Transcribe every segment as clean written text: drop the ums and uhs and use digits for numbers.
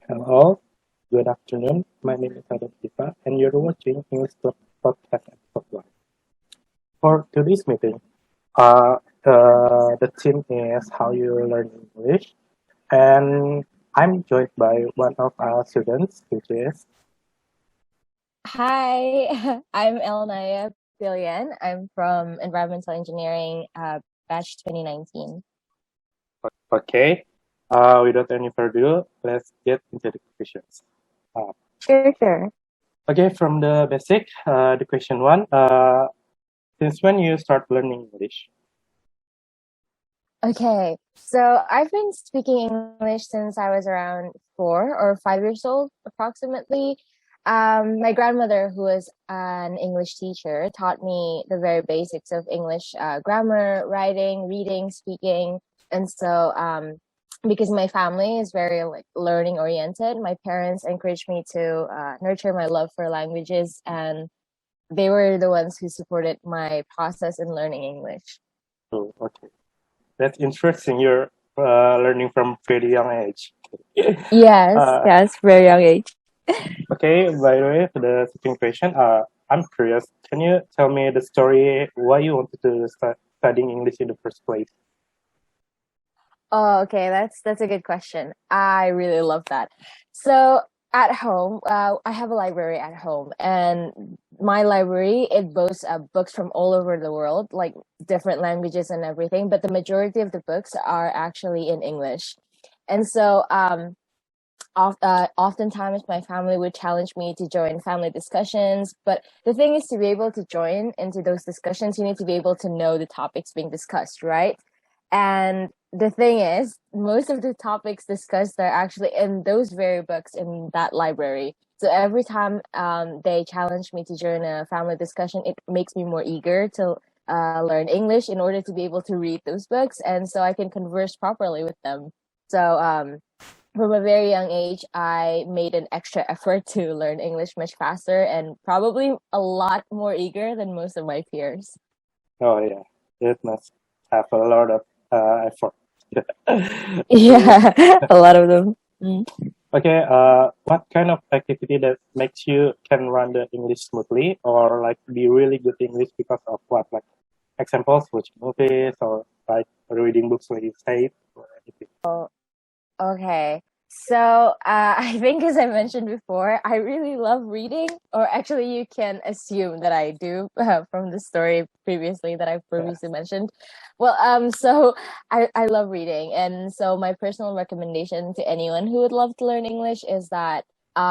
Hello, good afternoon. My name is Mahadevi, and you're watching English Talk Podcast episode 1. For today's meeting, uh, the theme is how you learn English, and I'm joined by one of our students, which is Hi, I'm Elnaya Pilian. I'm from Environmental Engineering, batch 2019. okay. Without any further ado, let's get into the questions. Uh, Sure. okay, from the basic, the question one. Since when you start learning English? Okay, so I've been speaking English since I was around 4 or 5 years old, approximately. My grandmother, who was an English teacher, taught me the very basics of English grammar, writing, reading, speaking. And so, because my family is very like learning oriented, my parents encouraged me to nurture my love for languages, and they were the ones who supported my process in learning English. Oh, okay. That's interesting. You're learning from very young age. Yes, Uh, yes, very young age. okay, by the way, for the second question, I'm curious. Can you tell me the story why you wanted to start studying English in the first place? Oh, okay, that's a good question. I really love that. So at home, I have a library at home, and my library it boasts books from all over the world, like different languages and everything. But the majority of the books are actually in English, and so oftentimes my family would challenge me to join family discussions. But the thing is, to be able to join into those discussions, you need to be able to know the topics being discussed, right? And the thing is, most of the topics discussed are actually in those very books in that library. So every time they challenge me to join a family discussion, it makes me more eager to learn English in order to be able to read those books, and so I can converse properly with them. So from a very young age, I made an extra effort to learn English much faster and probably a lot more eager than most of my peers. Oh yeah, it must have a lot of effort. Okay, Yeah, a lot of them. Mm. okay. What kind of activity that makes you can run the English smoothly or like be really good English because of what? Like examples, watching movies or like reading books like you said or anything. Okay. So, I think as I mentioned before, I really love reading, or actually you can assume that I do from the story previously that I Yeah. previously mentioned. Well, so I love reading. And so my personal recommendation to anyone who would love to learn English is that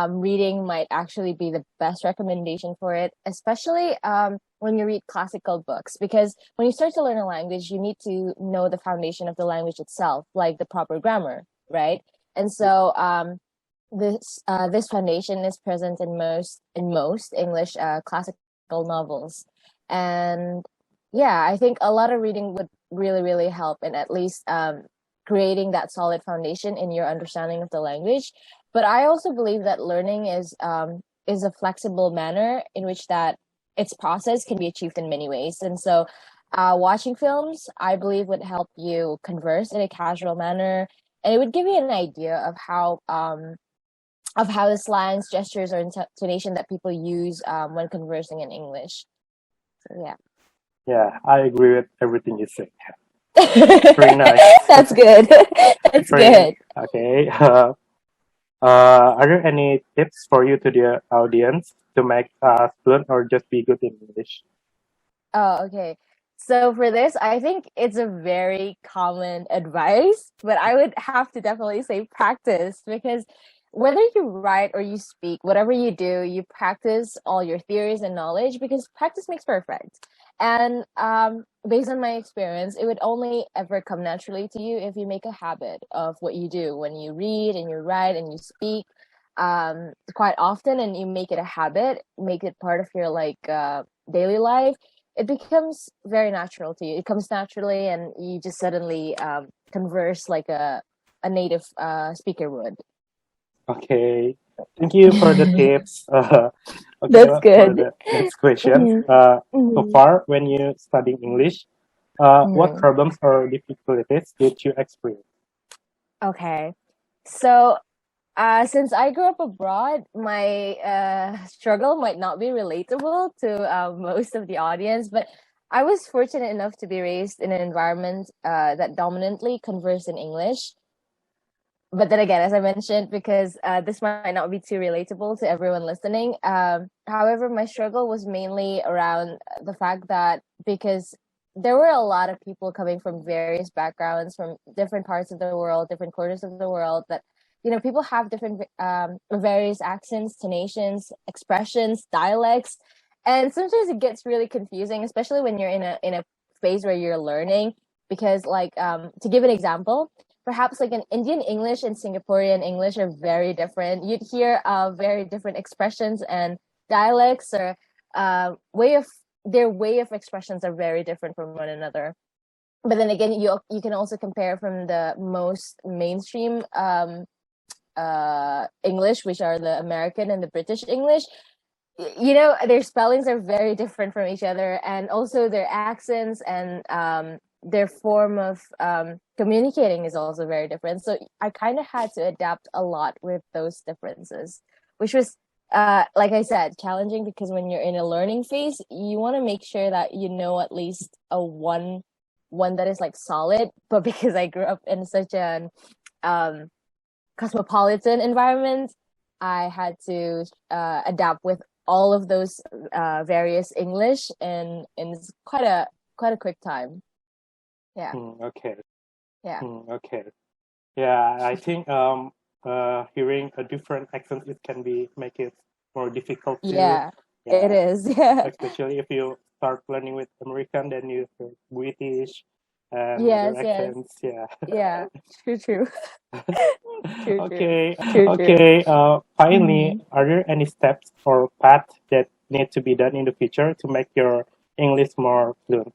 reading might actually be the best recommendation for it, especially when you read classical books, because when you start to learn a language, you need to know the foundation of the language itself, like the proper grammar, right? And so this foundation is present in most English classical novels, and yeah, I think a lot of reading would really help in at least creating that solid foundation in your understanding of the language. But I also believe that learning is a flexible manner in which that its process can be achieved in many ways, and so. Watching films, I believe, would help you converse in a casual manner, and it would give you an idea of how the slangs, gestures, or intonation that people use when conversing in English. So yeah. Yeah, I agree with everything you said. Very nice. That's good. That's Very good. okay. Are there any tips for you to the audience to make fluent or just be good in English? Oh, okay. So for this, I think it's a very common advice, but I would have to definitely say practice, because whether you write or you speak, whatever you do, you practice all your theories and knowledge, because practice makes perfect. And based on my experience, it would only ever come naturally to you if you make a habit of what you do when you read and you write and you speak quite often, and you make it a habit, make it part of your like daily life. It becomes very natural to you. It comes naturally, and you just suddenly converse like a native speaker would. Okay, thank you for the tips. Okay, That's for good. the next question. Mhm. So Mhm. far, when you studying English, what Mhm. problems or difficulties did you experience? Okay. So Since I grew up abroad, my struggle might not be relatable to most of the audience, but I was fortunate enough to be raised in an environment that dominantly conversed in English. But then again, as I mentioned, because this might not be too relatable to everyone listening, however, my struggle was mainly around the fact that because there were a lot of people coming from various backgrounds, from different parts of the world, different corners of the world, that people have different various accents, tonations, expressions, dialects, and sometimes it gets really confusing, especially when you're in a phase where you're learning. Because, like, to give an example, perhaps like an Indian English and Singaporean English are very different. You'd hear very different expressions and dialects, or way of their way of expressions are very different from one another. But then again, you can also compare from the most mainstream English, which are the American and the British English. Their spellings are very different from each other, and also their accents and their form of communicating is also very different. So I kind of had to adapt a lot with those differences, which was, like I said, challenging, because when you're in a learning phase, you want to make sure that you know at least a one that is like solid. But because I grew up in such an um, cosmopolitan environment, I had to adapt with all of those various English, and it's quite a quick time. Yeah, Okay. yeah, Okay. Yeah, I think hearing a different accent it can be make it more difficult too. yeah. It Yeah, is. Yeah. especially if you start learning with American, then you hear British and their Yes. Yes. accents. Yeah. Yeah. True. True. True. True. Okay. True. True. Okay. Finally, Mhm. are there any steps or path that need to be done in the future to make your English more fluent?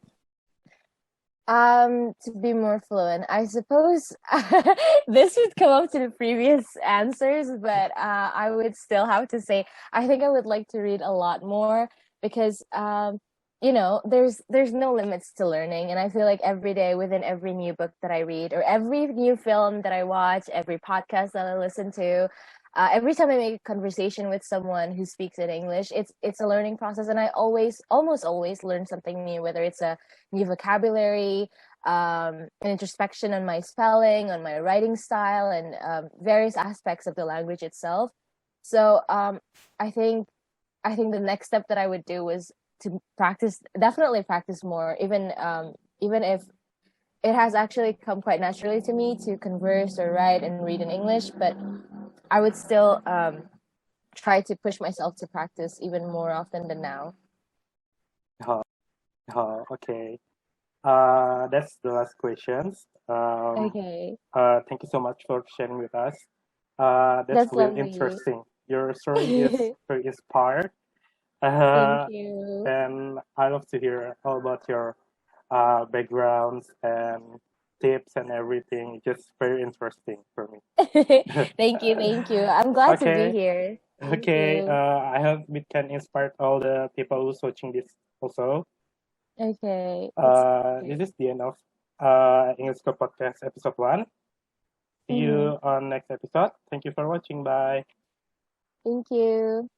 To be more fluent, I suppose this would come up to the previous answers, but I would still have to say I think I would like to read a lot more, because there's no limits to learning, and I feel like every day, within every new book that I read, or every new film that I watch, every podcast that I listen to, every time I make a conversation with someone who speaks in English, it's a learning process, and I almost always learn something new, whether it's a new vocabulary, an introspection on my spelling, on my writing style, and various aspects of the language itself. So I think I think the next step that I would do was to definitely practice more, even if it has actually come quite naturally to me to converse or write and read in English, but I would still try to push myself to practice even more often than now. Okay. That's the last questions. Okay, Thank you so much for sharing with us. That's that's really lovely. interesting. Your story is very inspired. Thank Uh, you. and I love to hear all about your backgrounds and tips and everything. Just very interesting for me. Thank you, thank you. I'm glad to be Okay, here. Thank okay. you. I hope we can inspire all the people who's watching this also. Okay, that's This great. is the end of English Club Podcast episode 1. See Mm-hmm. you on next episode. Thank you for watching. Bye. Thank you.